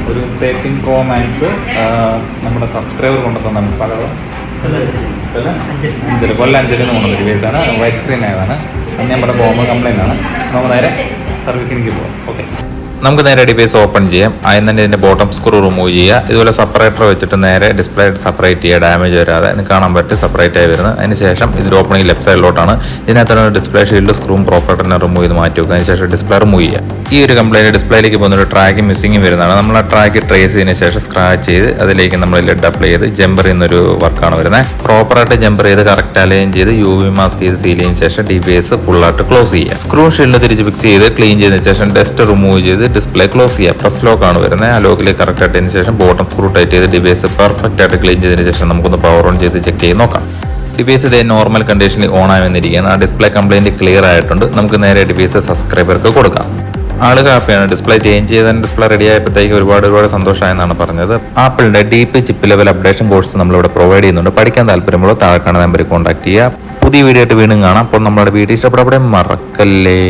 ഒരു 13 Pro Max നമ്മുടെ subscriber കൊണ്ടുതന്നാണ്. സ്ഥലം കൊല്ലം 5 കൊണ്ടുവന്ന ഡിവൈസാണ്. വൈറ്റ് സ്ക്രീൻ ആയതാണ്. അന്ന് നമ്മുടെ ബോംബ് കംപ്ലൈൻ്റ് ആണ്. നമുക്ക് നേരെ സർവീസിലേക്ക് പോകാം. ഓക്കെ, നമുക്ക് നേരെ ഡിവൈസ് ഓപ്പൺ ചെയ്യാം. ആദ്യം തന്നെ ഇതിൻ്റെ ബോട്ടം സ്ക്രൂ റിമൂവ് ചെയ്യുക. ഇതുപോലെ സെപ്പറേറ്റർ വെച്ചിട്ട് നേരെ ഡിസ്പ്ലേ സെപ്പറേറ്റ് ചെയ്യുക, ഡാമേജ് വരാതെ. അതിന് കാണാൻ പറ്റും സെപ്പറേറ്റ് ആയി വരുന്നത്. അതിന് ശേഷം ഇതിൽ ഓപ്പണിംഗ് ലെഫ്റ്റ് സൈഡിലോട്ടാണ്. ഇതിനകത്താണ് ഡിസ്പ്ലേ ഷീൽഡ് സ്ക്രൂവും പ്രോപ്പർ തന്നെ റിമൂവ് ചെയ്ത് മാറ്റി വെക്കുക. അതിന് ശേഷം ഡിസ്പ്ലേ റിമൂവ് ചെയ്യുക. ഈ ഒരു കംപ്ലൈൻറ്റ് ഡിസ്പ്ലേയിലേക്ക് പോകുന്ന ഒരു ട്രാക്ക് മിസ്സിംഗ് വരുന്നതാണ്. നമ്മൾ ആ ട്രാക്ക് ട്രേസ് ചെയ്തതിന് ശേഷം സ്ക്രാച്ച് ചെയ്ത് അതിലേക്ക് നമ്മൾ ലെഡ് അപ്ലൈ ചെയ്ത് ജമ്പർ ചെയ്യുന്നൊരു വർക്കാണ് വരുന്നത്. പ്രോപ്പറായിട്ട് ജമ്പർ ചെയ്ത് കറക്റ്റ് അലൈൻ ചെയ്ത് UV മാസ്ക് ചെയ്ത് സീൽ ചെയ്തതിന് ശേഷം ഡിവൈസ് ഫുള്ളായിട്ട് ക്ലോസ് ചെയ്യുക. സ്ക്രൂ ഷീൽഡ് തിരിച്ച് ഫിക്സ് ചെയ്ത് ക്ലീൻ ചെയ്തതിന് ശേഷം ഡസ്റ്റ് റിമൂവ് ചെയ്ത് ഡിസ്പ്ലേ ക്ലോസ് ചെയ്യുക. പ്രസ് ലോക്ക് ആണ് വരുന്നത്. ആ ലോക്കിലേക്ക് കറക്റ്റ് ആയിട്ടതിന് ശേഷം ബോട്ടം സ്ക്രൂ ടൈറ്റ് ചെയ്ത് ഡിവൈസ് പെർഫെക്റ്റ് ആയിട്ട് ക്ലീൻ ചെയ്തതിന് ശേഷം നമുക്കൊന്ന് പവർ ഓൺ ചെയ്ത് ചെക്ക് ചെയ്ത് നോക്കാം. ഡിവൈസ് ഇതേ നോർമൽ കണ്ടീഷനിൽ ഓൺ ആയി വന്നിരിക്കുകയാണ്. ആ ഡിസ്പ്ലേ കംപ്ലൈൻറ്റ് ക്ലിയർ ആയിട്ടുണ്ട്. നമുക്ക് നേരെ ഡിവൈസ് സബ്സ്ക്രൈബർക്ക് കൊടുക്കാം. ആള് ഹാപ്പിയാണ്. ഡിസ്പ്ലേ ചേഞ്ച് ചെയ്തതിന് ഡിസ്പ്ലേ റെഡി ആയപ്പോഴത്തേക്ക് ഒരുപാട് സന്തോഷമായെന്നാണ് പറഞ്ഞത്. ആപ്പിളിന്റെ deep chip level updation course നമ്മളിവിടെ പ്രൊവൈഡ് ചെയ്യുന്നുണ്ട്. പഠിക്കാൻ താല്പര്യമുള്ള താഴെ കാണുന്ന നമ്പറിൽ കോൺടാക്ട് ചെയ്യുക. പുതിയ വീഡിയോ ആയിട്ട് വീണ്ടും കാണാം. അപ്പോൾ നമ്മുടെ വീഡിയോ ഇഷ്ടപ്പെടാൻ മറക്കല്ലേ.